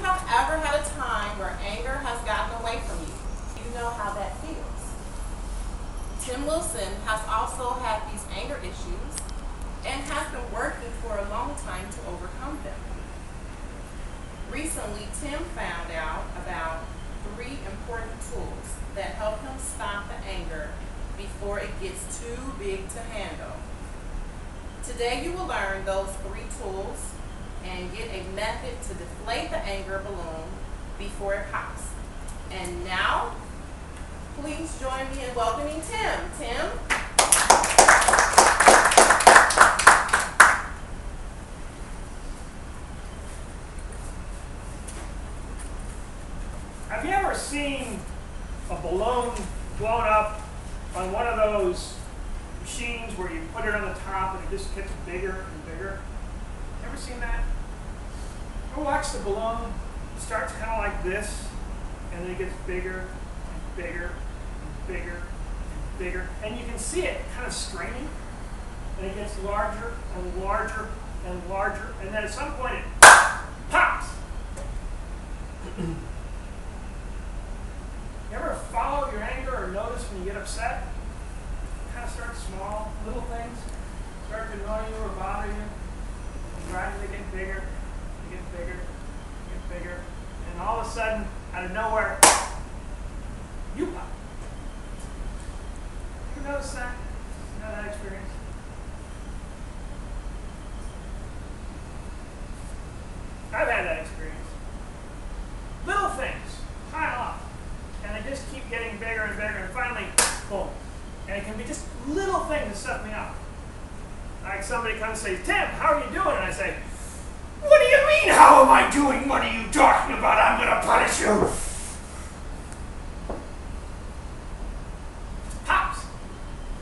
have ever had a time where anger has gotten away from you? You know how that feels. Tim Wilson has also had these anger issues and has been working for a long time to overcome them. Recently, Tim found out about 3 important tools that help him stop the anger before it gets too big to handle. Today you will learn those 3 tools and get a method to deflate the anger balloon before it pops. And now, please join me in welcoming Tim. Tim? Have you ever seen a balloon blown up on one of those machines where you put it on the top and it just gets bigger and bigger? You ever seen that? Ever watch the balloon? It starts kind of like this, and then it gets bigger and bigger and bigger and bigger. And you can see it kind of straining, and it gets larger and larger and larger, and then at some point it pops. You ever follow your anger or notice when you get upset? It kind of starts small, little things start to annoy you or bother you, and gradually get bigger, get bigger, get bigger, and all of a sudden, out of nowhere, you pop. You notice that? You know that experience? I've had that experience. Little things pile up, and they just keep getting bigger and bigger, and finally, boom. And it can be just little things that set me up. Like somebody comes and says, "Tim, how are you doing?" And I say, "What do you mean, how am I doing? What are you talking about? I'm going to punish you." Pops.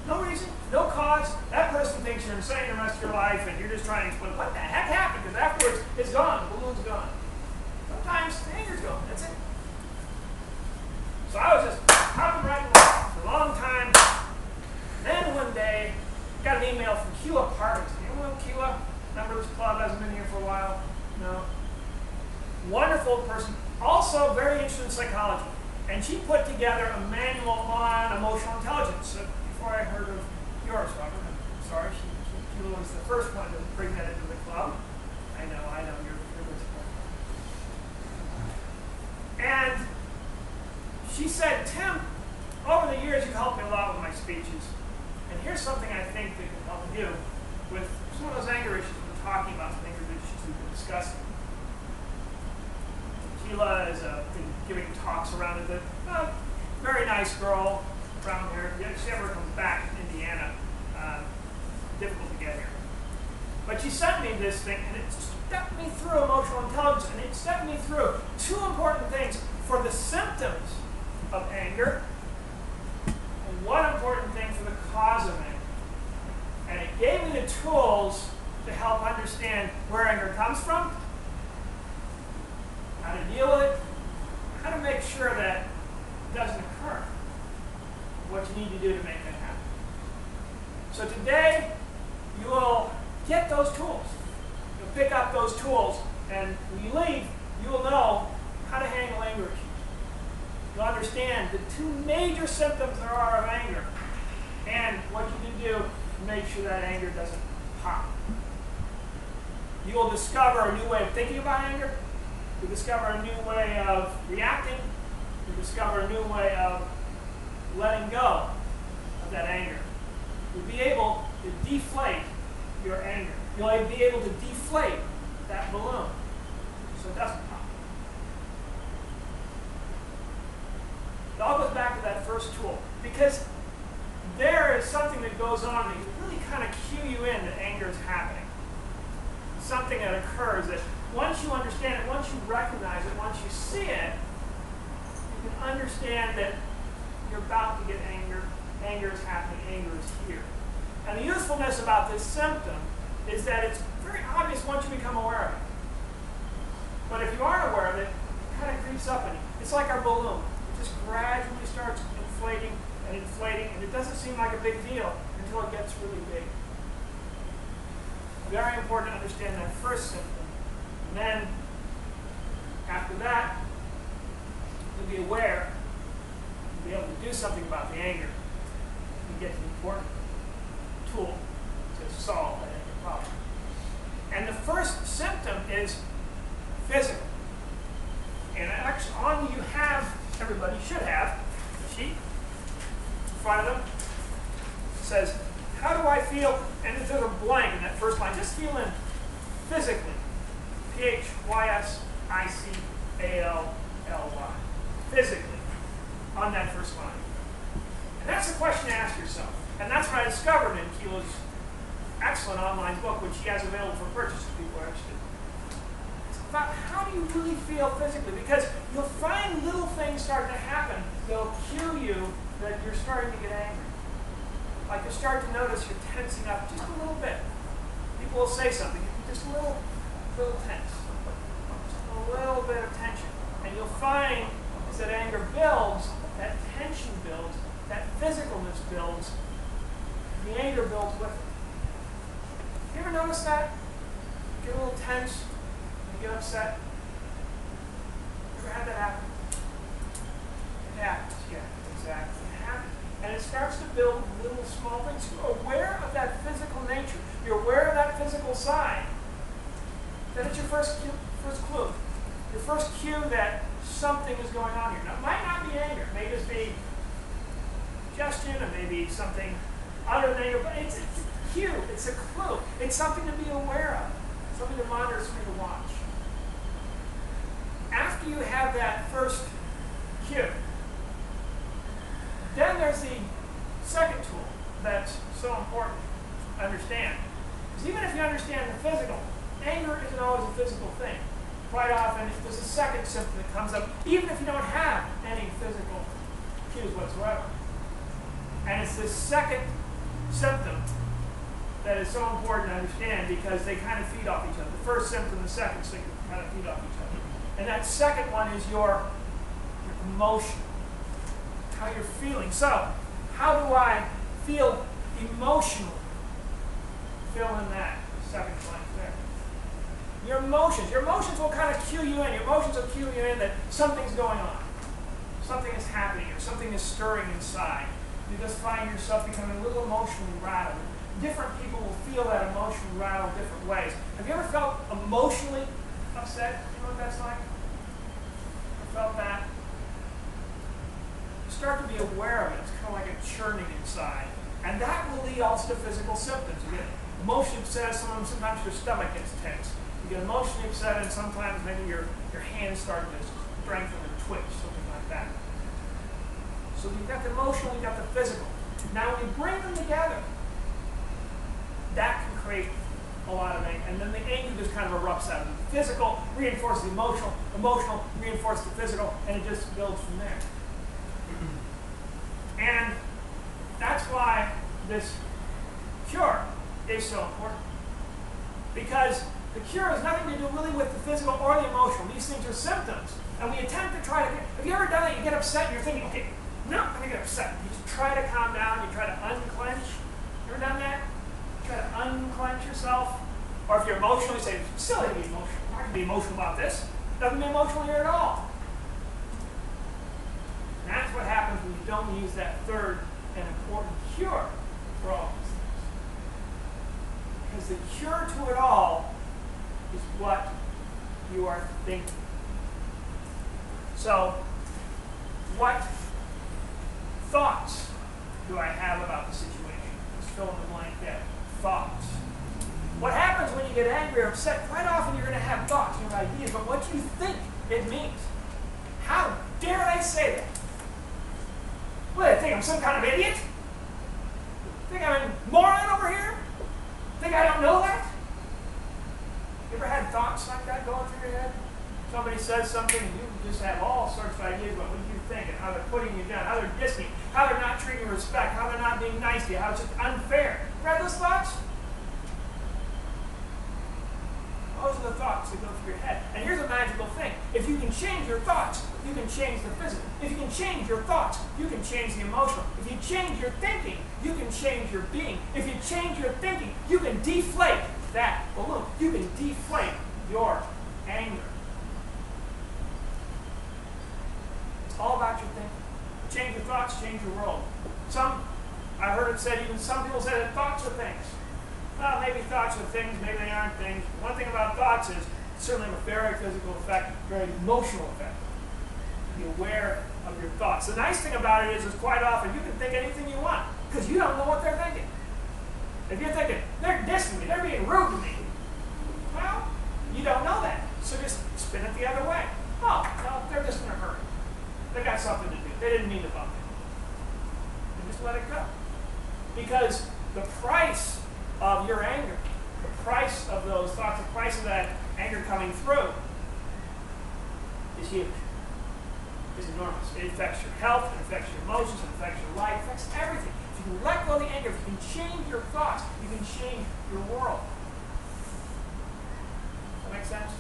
No reason, no cause. That person thinks you're insane the rest of your life, and you're just trying to explain what the heck happened, because afterwards, it's gone. The balloon's gone. Sometimes the anger's gone. That's it. So I was just popping right along for a long time. Then one day, I got an email from Keela Parvis. Anyone know Keela? Remember this club? Hasn't been here for a while? No? Wonderful person. Also very interested in psychology. And she put together a manual on emotional intelligence. So before I heard of yours, Robert, I'm sorry. Keela was the first one to bring that into the club. I know, you're listening. And she said, "Tim, over the years you've helped me a lot with my speeches. And here's something I think that can help you with some of those anger issues we're talking about, some anger issues we've been discussing." Keela has been giving talks around it. A very nice girl around here. If she ever comes back to Indiana, difficult to get here. But she sent me this thing, and it stepped me through emotional intelligence, and it stepped me through 2 important things for the symptoms of anger, and 1 important thing for the cause of anger. And it gave me the tools to help understand where anger comes from, how to deal with it, how to make sure that it doesn't occur, what you need to do to make that happen. So today, you will get those tools. You'll pick up those tools, and when you leave, you will know how to handle anger issues. You'll understand the 2 major symptoms there are of anger, and what you can do to make sure that anger doesn't pop. You will discover a new way of thinking about anger. You'll discover a new way of reacting. You'll discover a new way of letting go of that anger. You'll be able to deflate your anger. You'll be able to deflate that balloon so it doesn't pop. It all goes back to that first tool, because there is something that goes on that really kind of cue you in that anger is happening. Something that occurs that once you understand it, once you recognize it, once you see it, you can understand that you're about to get anger. Anger is happening. Anger is here. And the usefulness about this symptom is that it's very obvious once you become aware of it. But if you aren't aware of it, it kind of creeps up in you. It's like our balloon. It just gradually starts inflating and inflating, and it doesn't seem like a big deal until it gets really big. Very important to understand that first symptom. And then, after be aware, and be able to do something about the anger, you get the important tool to solve that anger problem. And the first symptom is physical. And actually, on you have, everybody should have, a sheet in front of them. It says, how do I feel? And if there's a blank in that first line, just feel in physically. P-H-Y-S-I-C-A-L-L-Y. Physically, on that first line. And that's the question to ask yourself. And that's what I discovered in Keela's excellent online book, which she has available for purchase if people are interested. It's about how do you really feel physically? Because you'll find little things start to happen that'll cue you that you're starting to get angry. Like you start to notice you're tensing up just a little bit. People will say something, just a little tense. Just a little bit of tension. And you'll find as that anger builds, that tension builds, that physicalness builds, the anger builds with it. You ever notice that? You get a little tense, and you get upset. You ever had that happen? It happens, yeah, exactly. It happens. And it starts to build little small things. You're aware of that physical nature. You're aware of that physical side. Then it's your first clue. Your first cue that something is going on here. Now, it might not be anger. It may just be suggestion, or maybe something other than anger, but it's a cue. It's a clue. It's something to be aware of. Something to monitor, something to watch. After you have that first cue, then there's the second tool that's so important to understand. Because even if you understand the physical, anger isn't always a physical thing. Quite often, there's a second symptom that comes up, even if you don't have any physical cues whatsoever. And it's this second symptom that is so important to understand because they kind of feed off each other. The first symptom, the second symptom kind of feed off each other. And that second one is your emotion. How you're feeling. So, how do I feel emotionally? Fill in that second blank there. Your emotions will kind of cue you in. Your emotions will cue you in that something's going on. Something is happening or something is stirring inside. You just find yourself becoming a little emotionally rattled. Different people will feel that emotion rattled different ways. Have you ever felt emotionally upset? You know what that's like? Ever felt that? Start to be aware of it. It's kind of like a churning inside. And that will lead also to physical symptoms. You get emotionally upset, sometimes your stomach gets tense. You get emotionally upset, and sometimes maybe your hands start to strengthen or twitch, something like that. So you've got the emotional, you've got the physical. Now when you bring them together, that can create a lot of anger. And then the anger just kind of erupts out of it. The physical reinforces the emotional, emotional reinforces the physical, and it just builds from there. And that's why this cure is so important. Because the cure has nothing to do really with the physical or the emotional. These things are symptoms. And we attempt to try to have you ever done that? You get upset and you're thinking, okay, no, I'm going to get upset. You just try to calm down. You try to unclench. You ever done that? You try to unclench yourself. Or if you're emotional, you say, it's silly to be emotional. I'm not going to be emotional about this. Doesn't be emotional here at all. And that's what happens when you don't use that third and important cure for all these things. Because the cure to it all is what you are thinking. So, what thoughts do I have about the situation? Just fill in the blank there. Thoughts. What happens when you get angry or upset? Quite often you're going to have thoughts, you have ideas, but what you think it means. How dare I say that? What, do I think I'm some kind of idiot? Think I'm a moron over here? Think I don't know that? You ever had thoughts like that going through your head? Somebody says something and you just have all sorts of ideas about what you think and how they're putting you down, how they're dissing you, how they're not treating you with respect, how they're not being nice to you, how it's just unfair. You ever had those thoughts? Those are the thoughts that go through your head. And here's a magical thing. If you can change your thoughts, you can change the physical. If you can change your thoughts, you can change the emotional. If you change your thinking, you can change your being. If you change your thinking, you can deflate that balloon. You can deflate your anger. It's all thoughts change your world. I heard it said, even some people say that thoughts are things. Well, maybe thoughts are things, maybe they aren't things. One thing about thoughts is certainly a very physical effect, very emotional effect. Be aware of your thoughts. The nice thing about it is quite often you can think anything you want because you don't know what they're thinking. If you're thinking, they're dissing me, they're being rude to me, well, you don't know that. So just spin it the other way. Oh, no, they're just in a hurry. They got something to do. They didn't mean to bump me. And just let it go. Because the price of your anger, the price of those thoughts, the price of that anger coming through is huge. It's enormous. It affects your health, it affects your emotions, it affects your life, it affects everything. If you can let go of the anger, if you can change your thoughts, you can change your world. Does that make sense?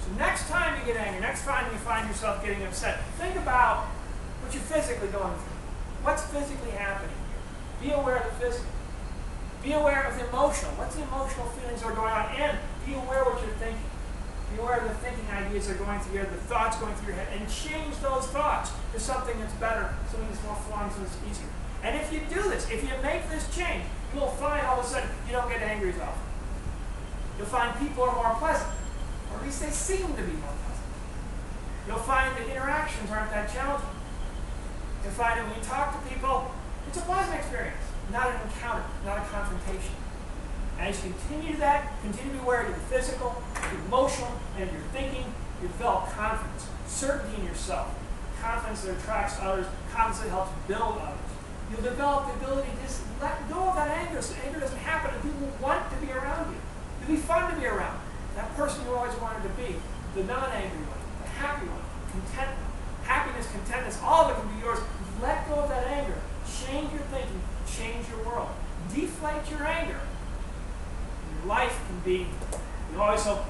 So next time you get angry, next time you find yourself getting upset, think about what you're physically going through. What's physically happening here? Be aware of the physical. Be aware of the emotional. What's the emotional feelings that are going on? And be aware of what you're thinking. Be aware of the thinking ideas that are going through your head, the thoughts going through your head, and change those thoughts to something that's better, something that's more fun, something that's easier. And if you do this, if you make this change, you'll find all of a sudden you don't get angry as often. You'll find people are more pleasant, or at least they seem to be more pleasant. You'll find that interactions aren't that challenging. You'll find that when you talk to people, it's a pleasant experience, not an encounter, not a confrontation. And as you continue that, continue to be aware of your physical, your emotional, and your thinking, you develop confidence, certainty in yourself, confidence that attracts others, confidence that helps build others. You'll develop the ability to just let go of that anger so anger doesn't happen and people want to be around you. It'll be fun to be around. That person you always wanted to be, the non-angry one, the happy one, contentment, happiness, contentness, all of it can be yours. Let go of that anger. Change your thinking. Change your world. Deflate your anger. Your life can be, you always hope,